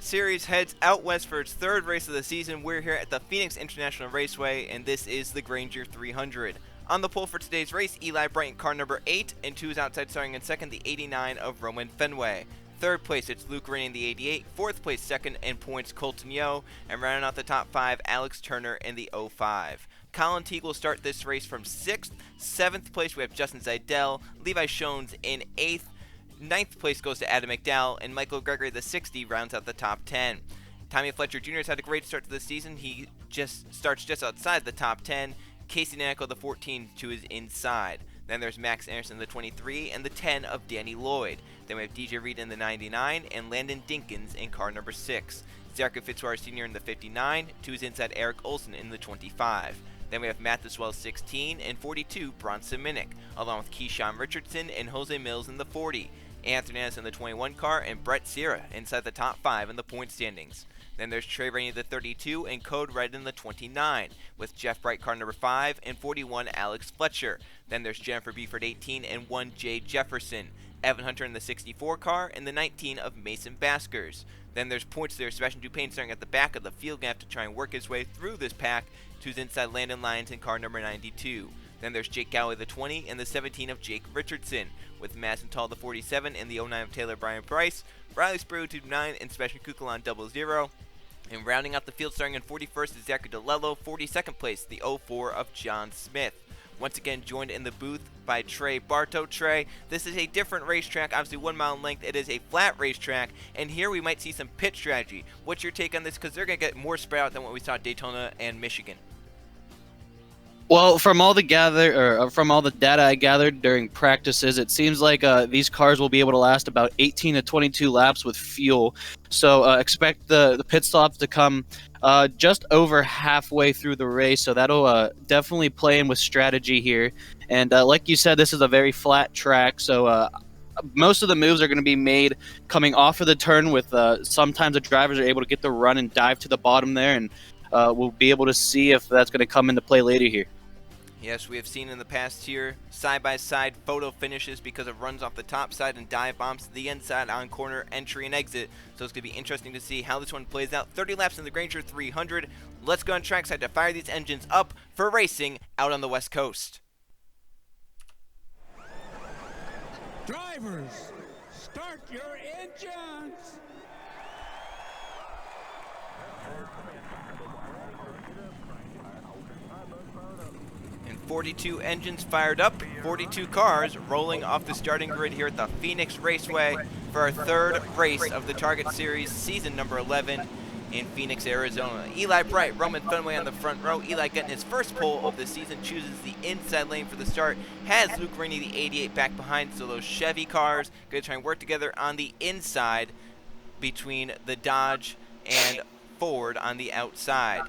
Series heads out west for its third race of the season. We're here at the Phoenix International Raceway, and this is the Grainger 300. On the pole for today's race, Eli Bright in car number 8, and 2 is outside starting in second, the 89 of Roman Fenway. Third place, it's Luke Rennie in the 88. Fourth place, second in points, Colton Yo. And rounding out the top 5, Alex Turner in the 05. Colin Teague will start this race from 6th. 7th place, we have Justin Zeidel. Levi Shones in 8th. 9th place goes to Adam McDowell, and Michael Gregory, the 60, rounds out the top 10. Tommy Fletcher Jr. has had a great start to the season. He just starts just outside the top 10. Casey Nanico, the 14, to his inside. Then there's Max Anderson, the 23, and the 10 of Danny Lloyd. Then we have DJ Reed in the 99, and Landon Dinkins in car number 6. Zarko Fitzwater Sr. in the 59, to his inside Eric Olson in the 25. Then we have Matt Deswell, 16, and 42, Bronson Minnick, along with Keyshawn Richardson and Jose Mills in the 40. Anthony Anderson in the 21 car, and Brett Sierra inside the top 5 in the point standings. Then there's Trey Rainey, the 32, and Code Red in the 29, with Jeff Bright, car number 5, and 41, Alex Fletcher. Then there's Jennifer Beeford, 18, and 1, Jay Jefferson. Evan Hunter in the 64 car, and the 19 of Mason Baskers. Then there's points there, Sebastian Dupain starting at the back of the field, going to have to try and work his way through this pack to his inside Landon Lyons in car number 92. Then there's Jake Galloway, the 20, and the 17 of Jake Richardson, with Madison Tall, the 47, and the 09 of Taylor Brian Price, Riley Spriu, 29, and Sebastian Kukulon, 00. And rounding out the field starting in 41st is Zachary DeLello, 42nd place, the 04 of John Smith. Once again joined in the booth by Trey Bartow. Trey, this is a different racetrack, obviously 1 mile in length. It is a flat racetrack, and here we might see some pit strategy. What's your take on this? Because they're going to get more spread out than what we saw at Daytona and Michigan. Well, from all the data I gathered during practices, it seems like these cars will be able to last about 18 to 22 laps with fuel. So expect the pit stops to come just over halfway through the race. So that'll definitely play in with strategy here. And like you said, this is a very flat track. So most of the moves are going to be made coming off of the turn with sometimes the drivers are able to get the run and dive to the bottom there. And we'll be able to see if that's going to come into play later here. Yes, we have seen in the past here side-by-side photo finishes because of runs off the top side and dive bombs to the inside on corner entry and exit. So it's going to be interesting to see how this one plays out. 30 laps in the Grainger 300. Let's go on trackside to fire these engines up for racing out on the West Coast. Drivers, start your engines! 42 engines fired up, 42 cars rolling off the starting grid here at the Phoenix Raceway for our third race of the Target Series season number 11 in Phoenix, Arizona. Eli Bright, Roman Fenway on the front row. Eli getting his first pole of the season, chooses the inside lane for the start, has Luke Rennie, the 88, back behind, so those Chevy cars going to try and work together on the inside between the Dodge and Ford on the outside.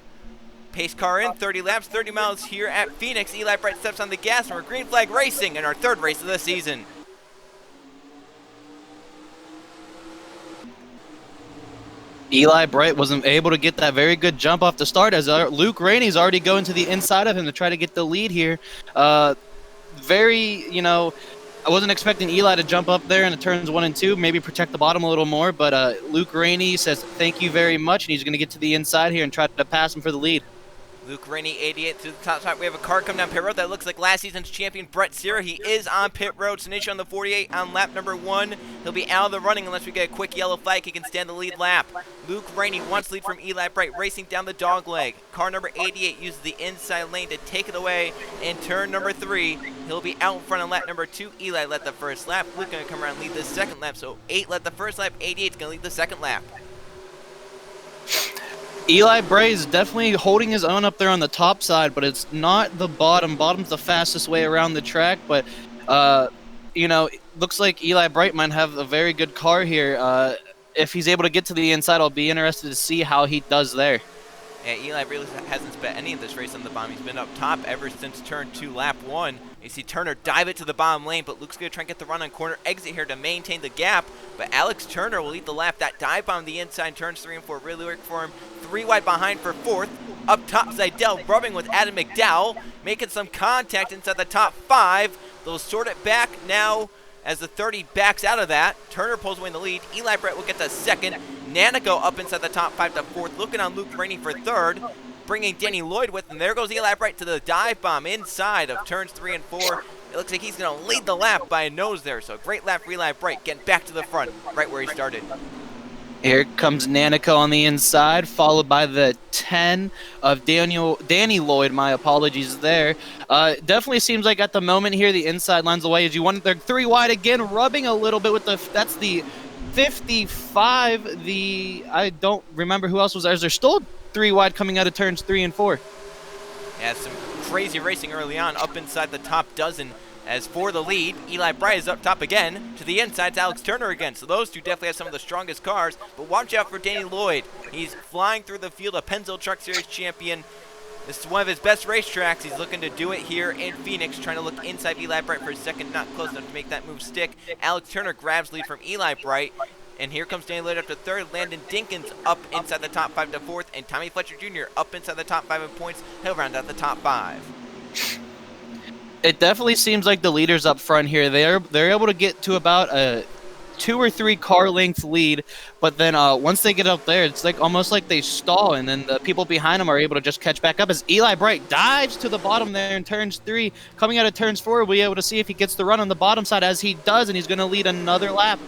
Pace car in, 30 laps, 30 miles here at Phoenix. Eli Bright steps on the gas, and we're green flag racing in our third race of the season. Eli Bright wasn't able to get that very good jump off the start as Luke Rainey's already going to the inside of him to try to get the lead here. I wasn't expecting Eli to jump up there in the turns 1 and 2, maybe protect the bottom a little more, but Luke Rainey says thank you very much, and he's going to get to the inside here and try to pass him for the lead. Luke Rennie, 88 through the top spot. We have a car coming down pit road that looks like last season's champion, Brett Sierra. He is on pit road. Sinisha on the 48 on lap number 1. He'll be out of the running unless we get a quick yellow flag. He can stand the lead lap. Luke Rennie wants lead from Eli Bright, racing down the dog leg. Car number 88 uses the inside lane to take it away in turn number 3. He'll be out in front of lap number 2. Eli led the first lap. Luke going to come around and lead the second lap. So 8 led the first lap. 88 is going to lead the second lap. Eli Bright is definitely holding his own up there on the top side, but it's not the bottom. Bottom's the fastest way around the track, but, it looks like Eli Bright might have a very good car here. If he's able to get to the inside, I'll be interested to see how he does there. Yeah, Eli really hasn't spent any of this race on the bottom. He's been up top ever since turn 2, lap 1. You see Turner dive it to the bottom lane, but Luke's going to try and get the run on corner exit here to maintain the gap. But Alex Turner will lead the lap. That dive bomb the inside, turns 3 and 4 really work for him. 3 wide behind for 4th. Up top, Zeidel rubbing with Adam McDowell, making some contact inside the top 5. They'll sort it back now as the 30 backs out of that. Turner pulls away in the lead. Eli Bright will get to second. Nanico up inside the top 5 to 4th, looking on Luke Rainey for 3rd, bringing Danny Lloyd with him. There goes Eli Bright to the dive bomb inside of turns 3 and 4. It looks like he's going to lead the lap by a nose there, so great lap for Eli Bright, getting back to the front, right where he started. Here comes Nanico on the inside, followed by the 10 of Danny Lloyd. My apologies there. Definitely seems like at the moment here, the inside line's the way. As you want, they're 3 wide again, rubbing a little bit with the. That's the 55. I don't remember who else was there. There's still 3 wide coming out of turns 3 and 4. Yeah, some crazy racing early on, up inside the top dozen. As for the lead, Eli Bright is up top again. To the inside, it's Alex Turner again. So those two definitely have some of the strongest cars. But watch out for Danny Lloyd. He's flying through the field, a Pennzoil Truck Series champion. This is one of his best racetracks. He's looking to do it here in Phoenix, trying to look inside Eli Bright for a second, not close enough to make that move stick. Alex Turner grabs lead from Eli Bright. And here comes Danny Lloyd up to 3rd. Landon Dinkins up inside the top 5 to 4th. And Tommy Fletcher Jr. up inside the top 5 in points. He'll round out the top 5. It definitely seems like the leaders up front here, they're able to get to about a 2 or 3 car length lead, but then once they get up there, it's like almost like they stall, and then the people behind them are able to just catch back up as Eli Bright dives to the bottom there in turns 3. Coming out of turns 4, we'll be able to see if he gets the run on the bottom side, as he does, and he's going to lead another lap.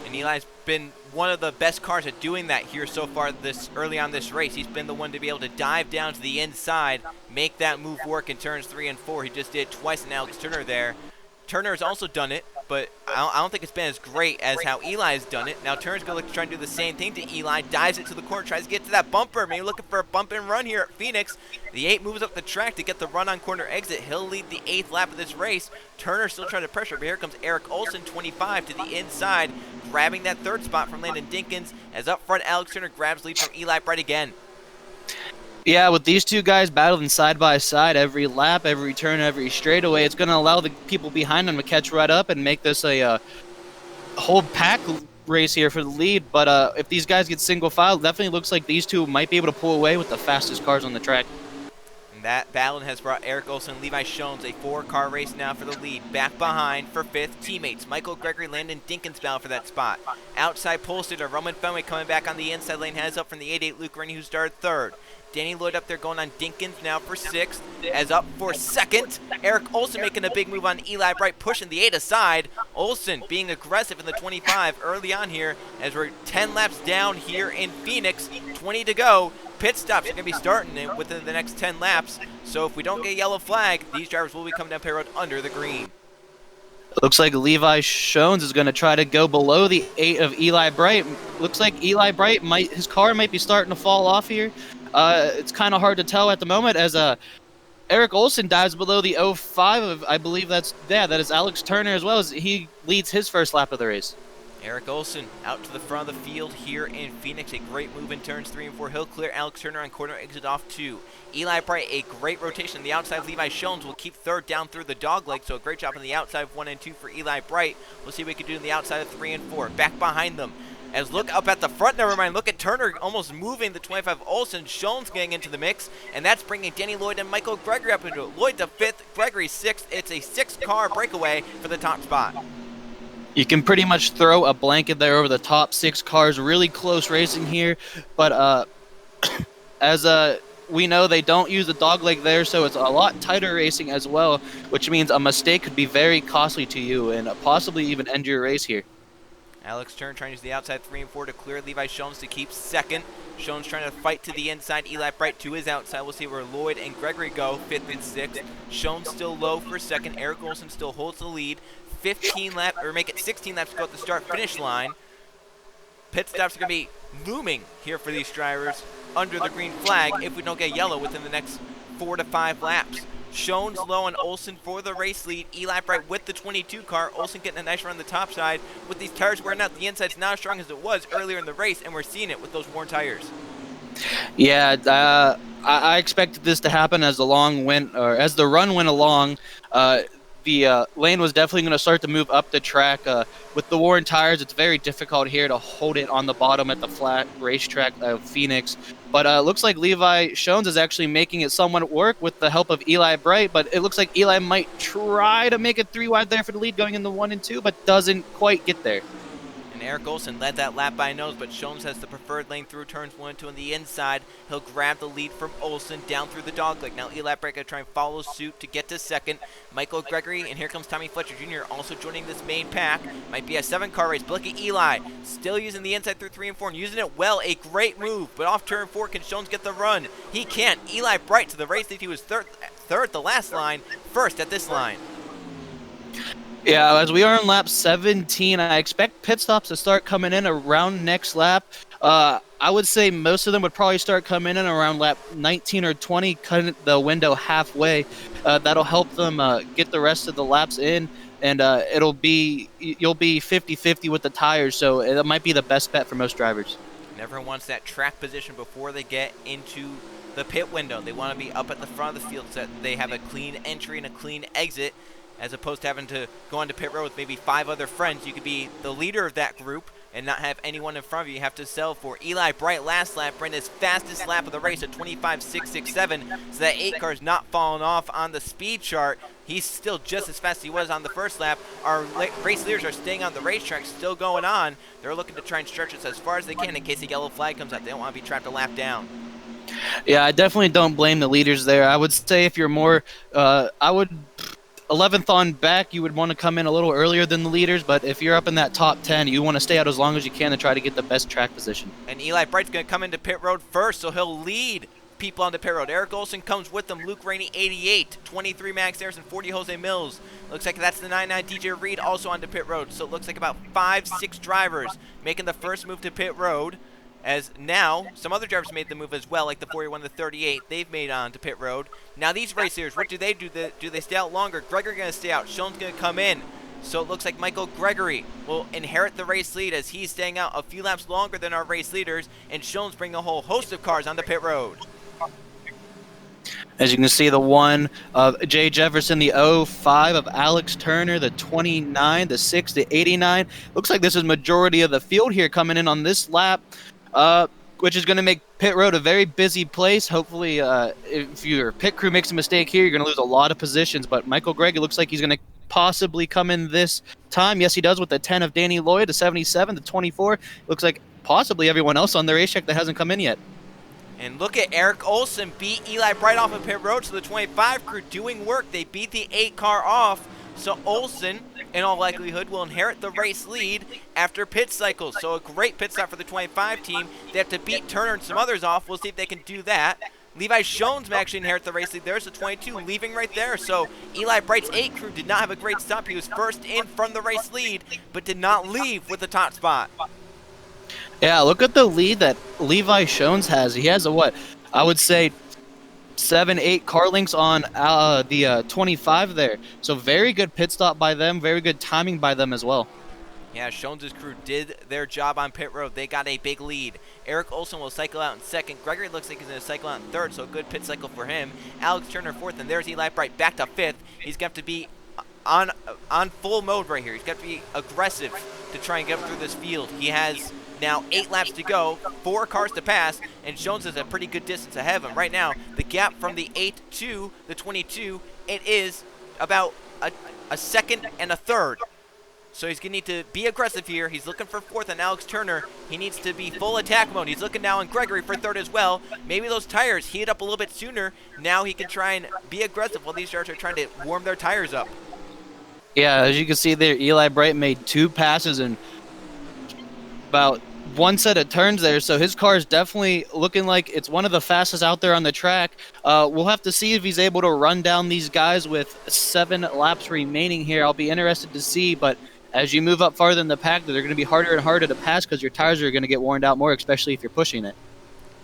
And Eli's been one of the best cars at doing that here so far this early on this race. He's been the one to be able to dive down to the inside, make that move work in turns 3 and 4. He just did twice in Alex Turner there. Turner has also done it, but I don't think it's been as great as how Eli has done it. Now Turner's going to look to try and do the same thing to Eli, dives it to the corner, tries to get to that bumper. Maybe looking for a bump and run here at Phoenix. The 8 moves up the track to get the run on corner exit. He'll lead the 8th lap of this race. Turner still trying to pressure, but here comes Eric Olson, 25, to the inside, grabbing that 3rd spot from Landon Dinkins. As up front, Alex Turner grabs lead from Eli Bright again. Yeah, with these two guys battling side by side every lap, every turn, every straightaway, it's going to allow the people behind them to catch right up and make this a whole pack race here for the lead. But if these guys get single file, it definitely looks like these two might be able to pull away with the fastest cars on the track. And that battle has brought Eric Olson and Levi Shones a 4-car race now for the lead. Back behind for 5th, teammates Michael Gregory, Landon Dinkins battle for that spot. Outside pole sitter Roman Fenway coming back on the inside lane, has up from the 8-8 Luke Rainey, who started 3rd. Danny Lloyd up there going on Dinkins now for 6th. As up for 2nd, Eric Olson making a big move on Eli Bright, pushing the 8 aside. Olson being aggressive in the 25 early on here as we're 10 laps down here in Phoenix, 20 to go. Pit stops are going to be starting within the next 10 laps. So if we don't get a yellow flag, these drivers will be coming down pit road under the green. Looks like Levi Shones is going to try to go below the 8 of Eli Bright. Looks like Eli Bright his car might be starting to fall off here. It's kind of hard to tell at the moment as Eric Olson dives below the 05 of, I believe that is Alex Turner, as well as he leads his first lap of the race. Eric Olson out to the front of the field here in Phoenix. A great move in turns 3 and 4. He'll clear Alex Turner on corner exit off 2. Eli Bright, a great rotation on the outside. Levi Shones will keep 3rd down through the dog leg, so a great job on the outside of 1 and 2 for Eli Bright. We'll see what we can do on the outside of 3 and 4. Back behind them. As look up at the front, never mind, look at Turner almost moving the 25 Olson. Shones getting into the mix, and that's bringing Danny Lloyd and Michael Gregory up into it. Lloyd to 5th, Gregory 6th. It's a 6-car breakaway for the top spot. You can pretty much throw a blanket there over the top 6 cars. Really close racing here, but as we know, they don't use the dogleg there, so it's a lot tighter racing as well, which means a mistake could be very costly to you and possibly even end your race here. Alex Turner trying to use the outside 3 and 4 to clear Levi Shones to keep 2nd. Shones trying to fight to the inside. Eli Bright to his outside. We'll see where Lloyd and Gregory go, 5th and 6th. Shones still low for 2nd. Eric Olson still holds the lead. 16 laps to go at the start-finish line. Pit stops are going to be looming here for these drivers under the green flag if we don't get yellow within the next 4 to 5 laps. Shones low on Olson for the race lead. Eli Bright with the 22 car. Olson getting a nice run on the top side. With these tires wearing out, the inside's not as strong as it was earlier in the race, and we're seeing it with those worn tires. Yeah, I expected this to happen as the run went along. The lane was definitely going to start to move up the track. With the worn tires, it's very difficult here to hold it on the bottom at the flat racetrack of Phoenix. But it looks like Levi Shones is actually making it somewhat work with the help of Eli Bright. But it looks like Eli might try to make it 3 wide there for the lead going into 1 and 2, but doesn't quite get there. And Eric Olsen led that lap by a nose, but Shones has the preferred lane through turns 1 and 2 on the inside. He'll grab the lead from Olsen down through the dogleg. Now Eli Brett going to try and follow suit to get to second. Michael Gregory, and here comes Tommy Fletcher Jr. also joining this main pack. Might be a 7-car race, but look at Eli. Still using the inside through 3 and 4 and using it well. A great move, but off turn 4, can Shones get the run? He can't. Eli Bright to the race lead. He was third at the last line, first at this line. Yeah, as we are on lap 17, I expect pit stops to start coming in around next lap. I would say most of them would probably start coming in around lap 19 or 20, cutting the window halfway. That'll help them get the rest of the laps in, and you'll be 50-50 with the tires, so it might be the best bet for most drivers. And everyone wants that track position before they get into the pit window. They want to be up at the front of the field so that they have a clean entry and a clean exit, as opposed to having to go onto pit road with maybe 5 other friends. You could be the leader of that group and not have anyone in front of you. You have to sell for. Eli Bright last lap ran his fastest lap of the race at 25.667, so that 8 car is not falling off on the speed chart. He's still just as fast as he was on the first lap. Our race leaders are staying on the racetrack, still going on. They're looking to try and stretch us as far as they can in case a yellow flag comes out. They don't want to be trapped a lap down. Yeah, I definitely don't blame the leaders there. I would say if you're more, 11th on back, you would want to come in a little earlier than the leaders, but if you're up in that top 10, you want to stay out as long as you can to try to get the best track position. And Eli Bright's going to come into pit road first, so he'll lead people onto pit road. Eric Olsen comes with them. Luke Rainey, 88. 23 Max Harrison, 40 Jose Mills. Looks like that's the 99 DJ Reed also onto pit road. So it looks like about 5-6 drivers making the first move to pit road. As now, some other drivers made the move as well, like the 41, the 38. They've made on to pit road. Now these racers, what do? Do they stay out longer? Gregory going to stay out. Shone's going to come in. So it looks like Michael Gregory will inherit the race lead as he's staying out a few laps longer than our race leaders. And Shone's bringing a whole host of cars onto pit road. As you can see, the 1 of Jay Jefferson, the 05 of Alex Turner, the 29, the 6, the 89. Looks like this is majority of the field here coming in on this lap. Which is going to make pit road a very busy place. Hopefully, if your pit crew makes a mistake here, you're going to lose a lot of positions. But Michael Gregg, it looks like he's going to possibly come in this time. Yes, he does with the 10 of Danny Lloyd, the 77, the 24. Looks like possibly everyone else on the racetrack that hasn't come in yet. And look at Eric Olsen beat Eli Bright off of pit road, so the 25 crew doing work. They beat the 8 car off. So Olsen, in all likelihood, will inherit the race lead after pit cycles. So a great pit stop for the 25 team. They have to beat Turner and some others off. We'll see if they can do that. Levi Shones may actually inherit the race lead. There's the 22 leaving right there. So Eli Bright's 8 crew did not have a great stop. He was first in from the race lead, but did not leave with the top spot. Yeah, look at the lead that Levi Shones has. He has a what? I would say 7-8 car links on the 25 there. So very good pit stop by them, very good timing by them as well. Yeah, Shones' crew did their job on pit road. They got a big lead. Eric Olsen will cycle out in second. Gregory looks like he's going to cycle out in third, so a good pit cycle for him. Alex Turner fourth, and there's Eli Bright back to fifth. He's got to be on full mode right here. He's got to be aggressive to try and get through this field. He has now 8 laps to go, 4 cars to pass, and Shones is a pretty good distance ahead of him. Right now, the gap from the 8 to the 22, it is about a second and a third. So he's going to need to be aggressive here. He's looking for fourth on Alex Turner. He needs to be full attack mode. He's looking now on Gregory for third as well. Maybe those tires heat up a little bit sooner. Now he can try and be aggressive while these drivers are trying to warm their tires up. Yeah, as you can see there, Eli Bright made 2 passes in about 1 set of turns there, so his car is definitely looking like it's one of the fastest out there on the track. We'll have to see if he's able to run down these guys with 7 laps remaining here. I'll be interested to see, but as you move up farther in the pack, they're going to be harder and harder to pass because your tires are going to get worn out more, especially if you're pushing it.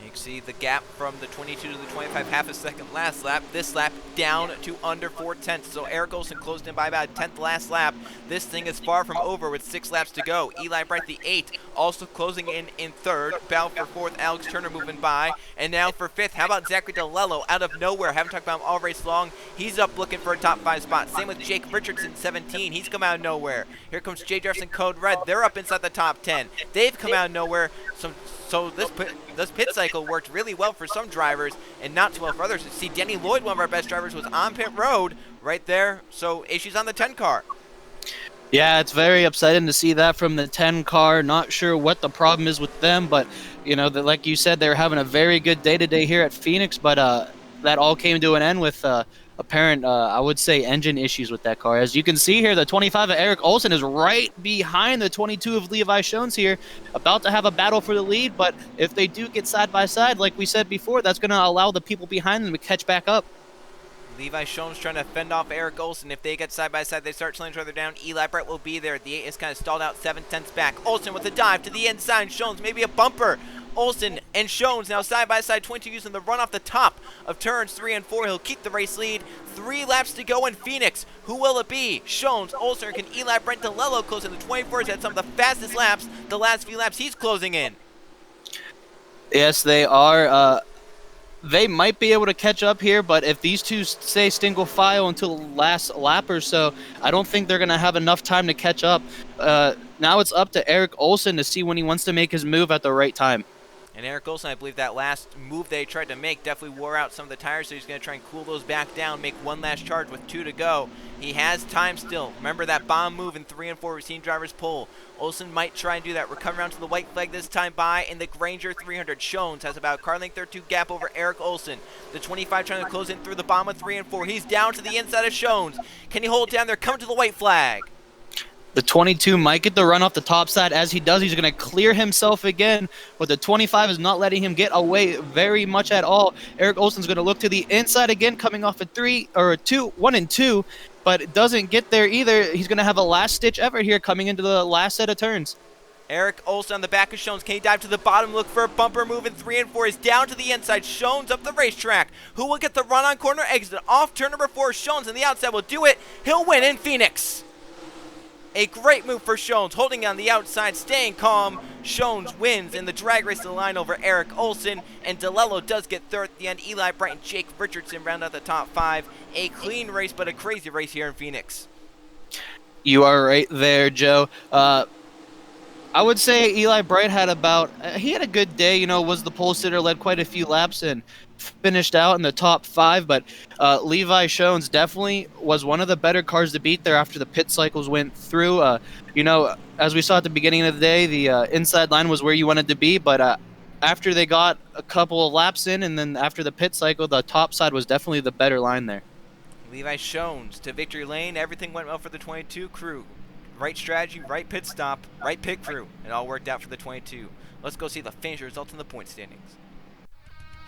You can see the gap from the 22 to the 25, half a second last lap. This lap down to under 4/10. So Eric Olsen closed in by about 10th last lap. This thing is far from over with 6 laps to go. Eli Bright, the 8, also closing in third. Battle for fourth, Alex Turner moving by. And now for fifth, how about Zachary DeLello out of nowhere? Haven't talked about him all race long. He's up looking for a top 5 spot. Same with Jake Richardson, 17. He's come out of nowhere. Here comes Jay Jefferson, Code Red. They're up inside the top 10. They've come out of nowhere. So this pit cycle worked really well for some drivers and not so well for others. See, Danny Lloyd, one of our best drivers, was on pit road right there. So issues on the 10 car. Yeah, it's very upsetting to see that from the 10 car. Not sure what the problem is with them, but like you said, they're having a very good day today here at Phoenix. But that all came to an end with apparent, I would say, engine issues with that car. As you can see here, the 25 of Eric Olsen is right behind the 22 of Levi Shones here, about to have a battle for the lead. But if they do get side by side, like we said before, that's going to allow the people behind them to catch back up. Levi Shones trying to fend off Eric Olsen. If they get side by side, they start slowing each other down. Eli Brett will be there. The 8 is kind of stalled out 7/10 back. Olsen with a dive to the inside. Shones, maybe a bumper. Olsen and Shones now side by side. 22 using the run off the top of turns 3 and 4. He'll keep the race lead. 3 laps to go in Phoenix. Who will it be? Shones, Olsen, or can Eli Brett DeLello close in? The 24 has had some of the fastest laps. The last few laps he's closing in. Yes, they are. They might be able to catch up here, but if these two stay single file until the last lap or so, I don't think they're going to have enough time to catch up. Now it's up to Eric Olsen to see when he wants to make his move at the right time. And Eric Olsen, I believe that last move they tried to make definitely wore out some of the tires, so he's going to try and cool those back down, make one last charge with 2 to go. He has time still. Remember that bomb move in 3 and 4 we've seen drivers pull. Olsen might try and do that. We're coming around to the white flag this time by in the Grainger 300. Shones has about a car length or 2 gap over Eric Olsen. The 25 trying to close in through the bomb of 3 and 4. He's down to the inside of Shones. Can he hold it down? They're coming to the white flag. The 22 might get the run off the top side. As he does, he's going to clear himself again, but the 25 is not letting him get away very much at all. Eric Olsen's going to look to the inside again, coming off a 1 and 2, but it doesn't get there either. He's going to have a last-ditch effort here coming into the last set of turns. Eric Olsen on the back of Shones. Can he dive to the bottom, look for a bumper move in 3 and 4? He's down to the inside. Shones up the racetrack. Who will get the run on corner exit? Off turn number 4. Shones on the outside will do it. He'll win in Phoenix. A great move for Shones, holding on the outside, staying calm. Shones wins in the drag race to the line over Eric Olsen, and DeLello does get third at the end. Eli Bright and Jake Richardson round out the top 5. A clean race, but a crazy race here in Phoenix. You are right there, Joe. I would say Eli Bright had he had a good day, was the pole sitter, led quite a few laps and finished out in the top 5, but Levi Shones definitely was one of the better cars to beat there after the pit cycles went through. As we saw at the beginning of the day, the inside line was where you wanted to be, but after they got a couple of laps in and then after the pit cycle, the top side was definitely the better line there. Levi Shones to victory lane. Everything went well for the 22 crew. Right strategy, right pit stop, right pit crew. It all worked out for the 22. Let's go see the finish results in the point standings.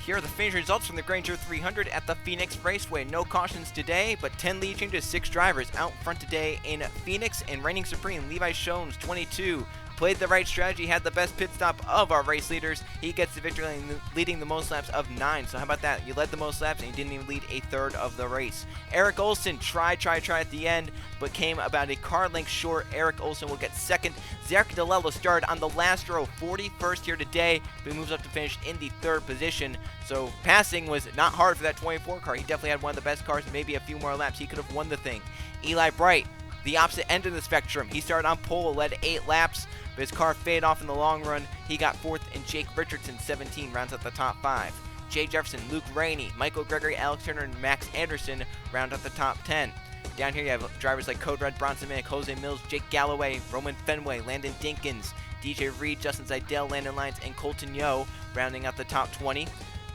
Here are the finish results from the Grainger 300 at the Phoenix Raceway. No cautions today, but 10 lead changes, 6 drivers out front today in Phoenix, and reigning supreme, Levi Shones, 22. Played the right strategy, had the best pit stop of our race leaders. He gets the victory, leading the most laps of 9. So how about that? You led the most laps and you didn't even lead a third of the race. Eric Olsen tried at the end, but came about a car length short. Eric Olsen will get second. Zach DeLello started on the last row, 41st here today, but he moves up to finish in the 3rd position. So passing was not hard for that 24 car. He definitely had one of the best cars, maybe a few more laps. He could have won the thing. Eli Bright, the opposite end of the spectrum. He started on pole, led 8 laps, but his car faded off in the long run. He got 4th, and Jake Richardson, 17, rounds out the top 5. Jay Jefferson, Luke Rainey, Michael Gregory, Alex Turner, and Max Anderson round out the top 10. Down here you have drivers like Code Red, Bronson Manick, Jose Mills, Jake Galloway, Roman Fenway, Landon Dinkins, DJ Reed, Justin Zidell, Landon Lyons, and Colton Yo rounding out the top 20.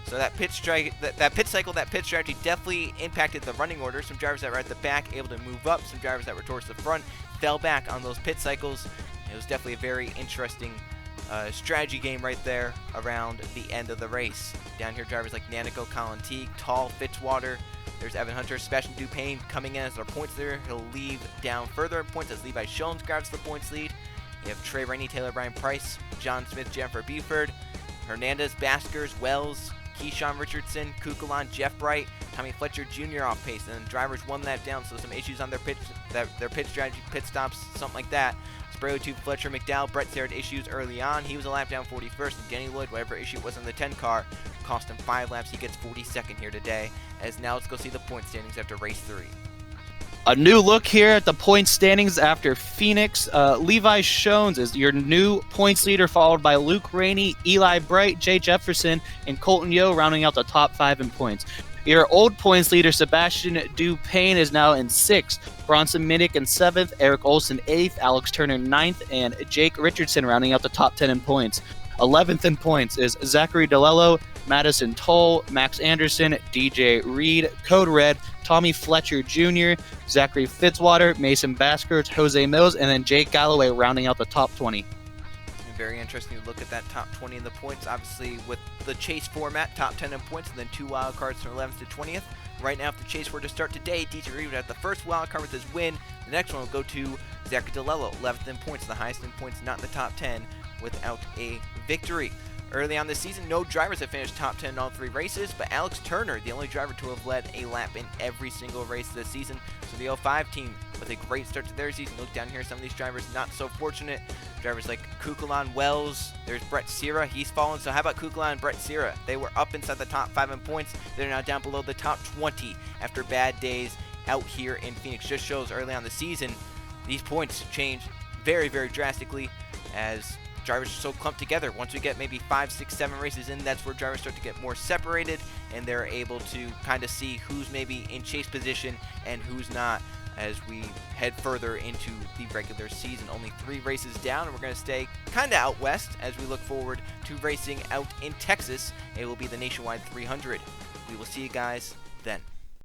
So that pit strategy definitely impacted the running order. Some drivers that were at the back able to move up. Some drivers that were towards the front fell back on those pit cycles. It was definitely a very interesting strategy game right there around the end of the race. Down here, drivers like Nanico, Colin Teague, Tall, Fitzwater. There's Evan Hunter, Sebastian Dupain coming in as our points leader. He'll leave down further in points as Levi Shones grabs the points lead. You have Trey Rainey, Taylor Brian Price, John Smith, Jennifer Buford, Hernandez, Baskers, Wells, Keyshawn Richardson, Kukulon, Jeff Bright, Tommy Fletcher Jr. off pace, and then drivers 1 lap down, so some issues on their pit strategy, pit stops, something like that. Sprayo 2, Fletcher McDowell, Brett Sarah had issues early on. He was a lap down 41st, and Denny Lloyd, whatever issue it was on the 10 car, cost him 5 laps. He gets 42nd here today. As now let's go see the point standings after race 3. A new look here at the point standings after Phoenix. Levi Shones is your new points leader, followed by Luke Rainey, Eli Bright, Jay Jefferson, and Colton Yo rounding out the top 5 in points. Your old points leader, Sebastian Dupain, is now in 6th. Bronson Minnick in 7th. Eric Olson 8th. Alex Turner 9th. And Jake Richardson rounding out the top 10 in points. 11th in points is Zachary DeLello, Madison Toll, Max Anderson, DJ Reed, Code Red, Tommy Fletcher Jr., Zachary Fitzwater, Mason Baskers, Jose Mills, and then Jake Galloway rounding out the top 20. Very interesting to look at that top 20 in the points. Obviously, with the chase format, top 10 in points, and then 2 wild cards from 11th to 20th. Right now, if the chase were to start today, DJ Reed would have the first wild card with his win. The next one will go to Zachary DeLello, 11th in points, the highest in points, not in the top 10, without a victory. Early on this season, no drivers have finished top 10 in all 3 races, but Alex Turner, the only driver to have led a lap in every single race this season. So the 05 team, with a great start to their season. Look down here, some of these drivers not so fortunate. Drivers like Kukulan Wells, there's Brett Sierra, he's fallen. So how about Kukulan and Brett Sierra? They were up inside the top 5 in points. They're now down below the top 20 after bad days out here in Phoenix. Just shows early on the season, these points change very, very drastically as drivers are so clumped together. Once we get maybe 5, 6, 7 races in, that's where drivers start to get more separated, and they're able to kind of see who's maybe in chase position and who's not as we head further into the regular season. Only 3 races down, and we're going to stay kind of out west as we look forward to racing out in Texas. It will be the Nationwide 300. We will see you guys then.